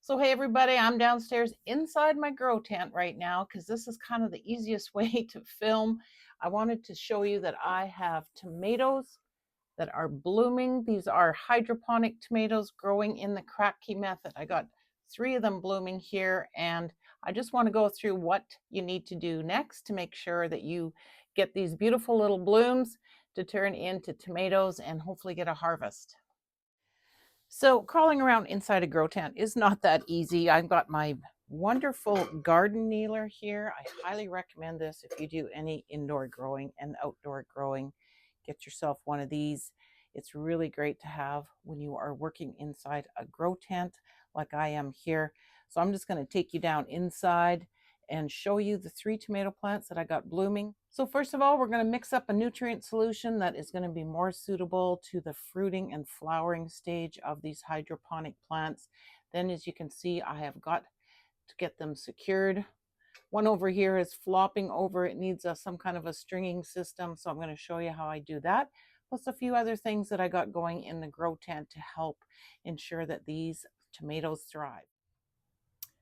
So, hey everybody, I'm downstairs inside my grow tent right now because this is kind of the easiest way to film. I wanted to show you that I have tomatoes that are blooming. These are hydroponic tomatoes growing in the Kratky method. I got 3 of them blooming here, and I just want to go through what you need to do next to make sure that you get these beautiful little blooms to turn into tomatoes and hopefully get a harvest. So crawling around inside a grow tent is not that easy. I've got my wonderful garden kneeler here. I highly recommend this if you do any indoor growing and outdoor growing. Get yourself one of these. It's really great to have when you are working inside a grow tent like I am here. So I'm just going to take you down inside and show you the 3 tomato plants that I got blooming. So first of all, we're going to mix up a nutrient solution that is going to be more suitable to the fruiting and flowering stage of these hydroponic plants. Then, as you can see, I have got to get them secured. One over here is flopping over. It needs some kind of a stringing system, so I'm going to show you how I do that, plus a few other things that I got going in the grow tent to help ensure that these tomatoes thrive.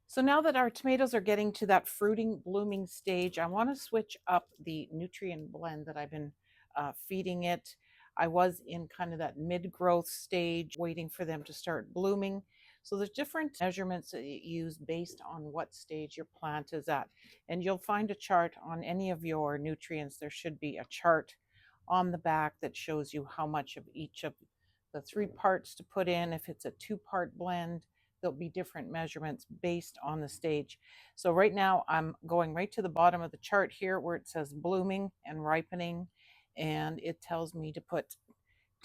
So now that our tomatoes are getting to that fruiting, blooming stage, I want to switch up the nutrient blend that I've been feeding it. I was in kind of that mid-growth stage, waiting for them to start blooming. So there's different measurements that you use based on what stage your plant is at. And you'll find a chart on any of your nutrients. There should be a chart on the back that shows you how much of each of the 3 parts to put in. If it's a 2-part blend, there'll be different measurements based on the stage. So right now I'm going right to the bottom of the chart here where it says blooming and ripening, and it tells me to put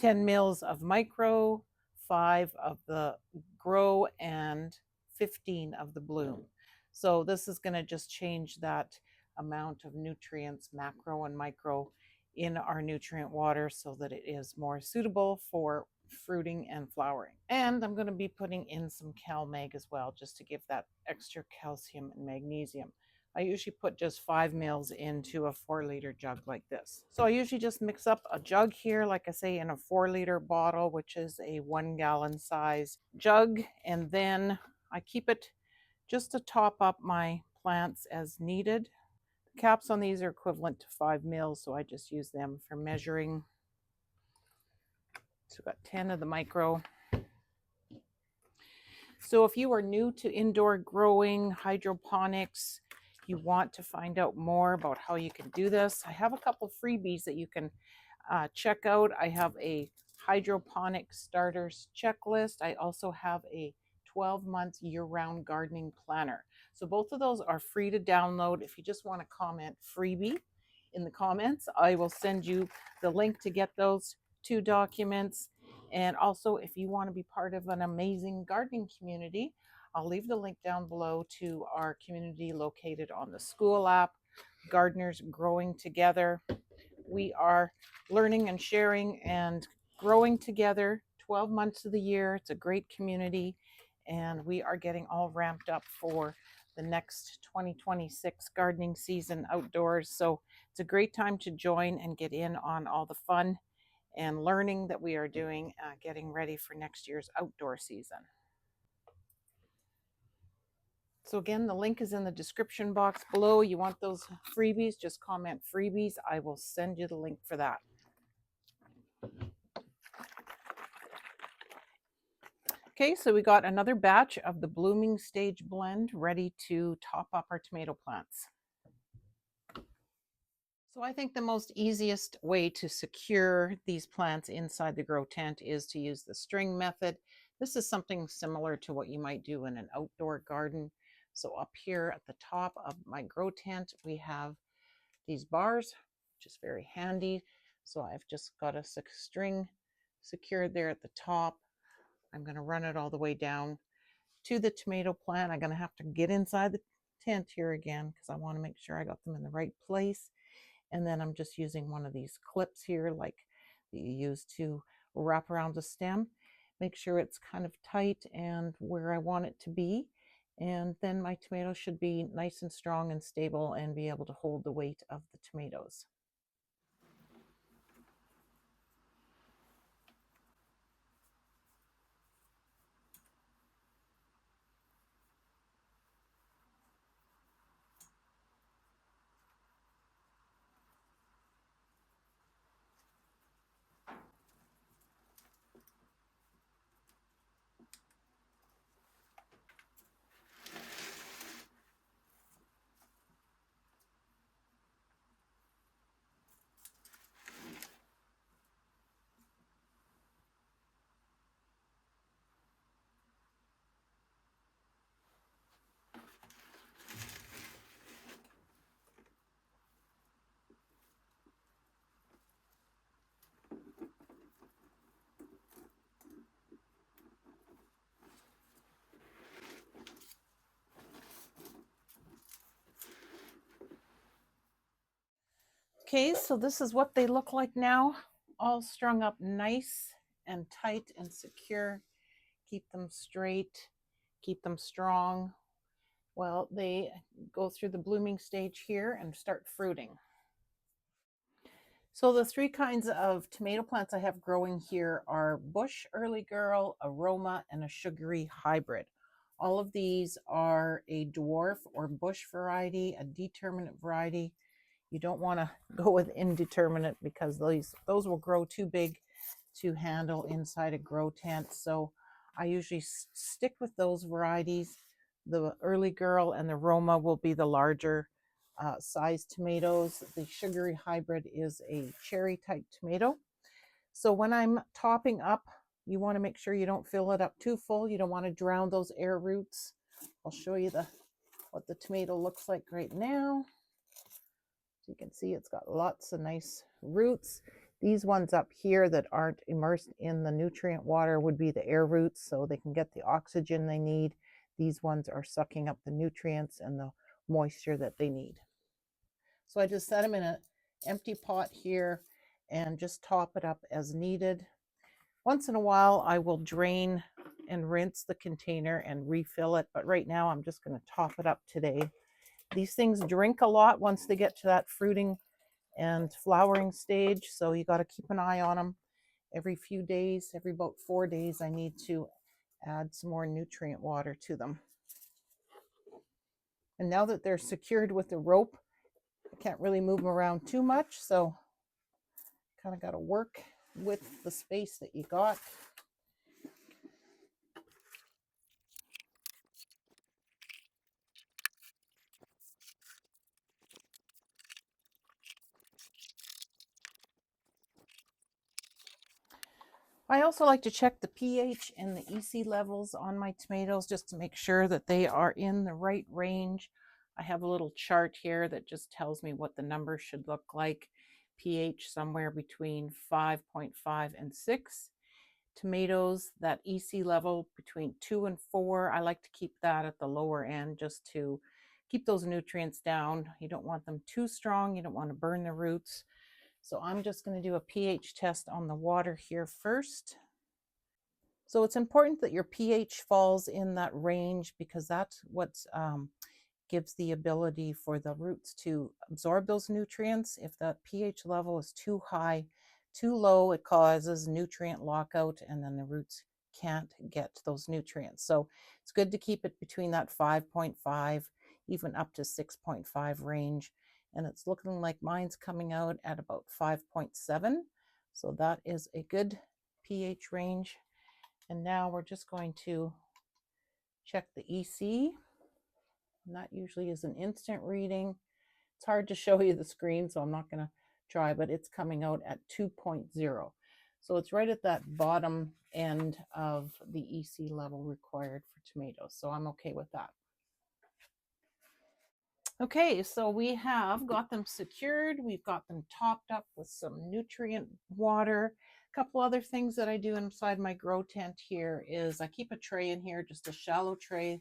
10 mils of micro, 5 of the grow, and 15 of the bloom. So this is going to just change that amount of nutrients, macro and micro, in our nutrient water so that it is more suitable for fruiting and flowering. And I'm going to be putting in some CalMag as well, just to give that extra calcium and magnesium. I usually put just 5 mils into a 4-liter jug like this. So I usually just mix up a jug here, like I say, in a 4-liter bottle, which is a 1-gallon size jug. And then I keep it just to top up my plants as needed. The caps on these are equivalent to 5 mils, so I just use them for measuring. So we've got 10 of the micro. So if you are new to indoor growing, hydroponics, you want to find out more about how you can do this, I have a couple freebies that you can check out. I have a hydroponic starters checklist. I also have a 12-month year-round gardening planner. So both of those are free to download. If you just want to comment freebie in the comments, I will send you the link to get those 2 documents. And also, if you want to be part of an amazing gardening community, I'll leave the link down below to our community located on the Skool app, Gardeners Growing Together. We are learning and sharing and growing together 12 months of the year. It's a great community, and we are getting all ramped up for the next 2026 gardening season outdoors. So it's a great time to join and get in on all the fun and learning that we are doing, getting ready for next year's outdoor season. So again, the link is in the description box below. You want those freebies, just comment freebies. I will send you the link for that. Okay, so we got another batch of the blooming stage blend ready to top up our tomato plants. So I think the most easiest way to secure these plants inside the grow tent is to use the string method. This is something similar to what you might do in an outdoor garden. So up here at the top of my grow tent, we have these bars, which is very handy. So I've just got a string secured there at the top. I'm going to run it all the way down to the tomato plant. I'm going to have to get inside the tent here again because I want to make sure I got them in the right place. And then I'm just using one of these clips here, like that you use to wrap around the stem. Make sure it's kind of tight and where I want it to be. And then my tomatoes should be nice and strong and stable and be able to hold the weight of the tomatoes. Okay, so this is what they look like now, all strung up nice and tight and secure. Keep them straight, keep them strong. Well, they go through the blooming stage here and start fruiting. So the three kinds of tomato plants I have growing here are Bush Early Girl, Aroma, and a Sugary Hybrid. All of these are a dwarf or bush variety, a determinate variety. You don't want to go with indeterminate because those will grow too big to handle inside a grow tent. So I usually stick with those varieties. The Early Girl and the Roma will be the larger size tomatoes. The Sugary Hybrid is a cherry type tomato. So when I'm topping up, you want to make sure you don't fill it up too full. You don't want to drown those air roots. I'll show you what the tomato looks like right now. So you can see it's got lots of nice roots. These ones up here that aren't immersed in the nutrient water would be the air roots, so they can get the oxygen they need. These ones are sucking up the nutrients and the moisture that they need. So I just set them in an empty pot here and just top it up as needed. Once in a while, I will drain and rinse the container and refill it, but right now I'm just going to top it up today. These things drink a lot once they get to that fruiting and flowering stage, so you got to keep an eye on them. Every few days, every about 4 days, I need to add some more nutrient water to them. And now that they're secured with the rope, I can't really move them around too much, so kind of got to work with the space that you got. I also like to check the pH and the EC levels on my tomatoes just to make sure that they are in the right range. I have a little chart here that just tells me what the numbers should look like. pH somewhere between 5.5 and 6. Tomatoes, that EC level between 2 and 4. I like to keep that at the lower end just to keep those nutrients down. You don't want them too strong. You don't want to burn the roots. So I'm just going to do a pH test on the water here first. So it's important that your pH falls in that range because that's what gives the ability for the roots to absorb those nutrients. If that pH level is too high, too low, it causes nutrient lockout and then the roots can't get those nutrients. So it's good to keep it between that 5.5, even up to 6.5 range. And it's looking like mine's coming out at about 5.7. So that is a good pH range. And now we're just going to check the EC. And that usually is an instant reading. It's hard to show you the screen, so I'm not going to try, but it's coming out at 2.0. So it's right at that bottom end of the EC level required for tomatoes. So I'm okay with that. Okay, so we have got them secured. We've got them topped up with some nutrient water. A couple other things that I do inside my grow tent here is I keep a tray in here, just a shallow tray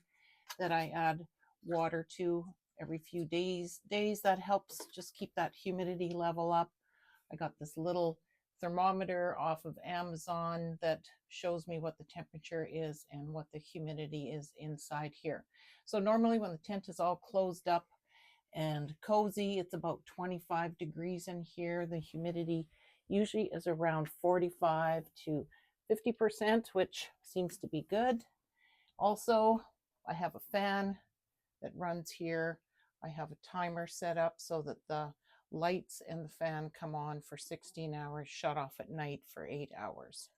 that I add water to every few days. That helps just keep that humidity level up. I got this little thermometer off of Amazon that shows me what the temperature is and what the humidity is inside here. So normally when the tent is all closed up and cozy, it's about 25 degrees in here. The humidity usually is around 45 to 50%, which seems to be good. Also, I have a fan that runs here. I have a timer set up so that the lights and the fan come on for 16 hours, shut off at night for 8 hours.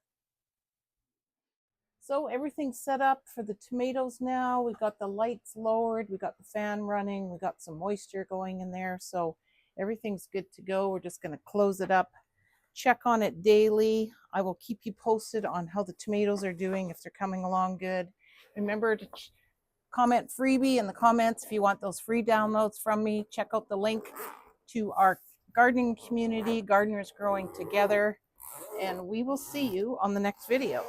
So everything's set up for the tomatoes now. We got the lights lowered, we got the fan running, we got some moisture going in there. So everything's good to go. We're just going to close it up, check on it daily. I will keep you posted on how the tomatoes are doing, if they're coming along good. Remember to comment freebie in the comments if you want those free downloads from me. Check out the link to our gardening community, Gardeners Growing Together, and we will see you on the next video.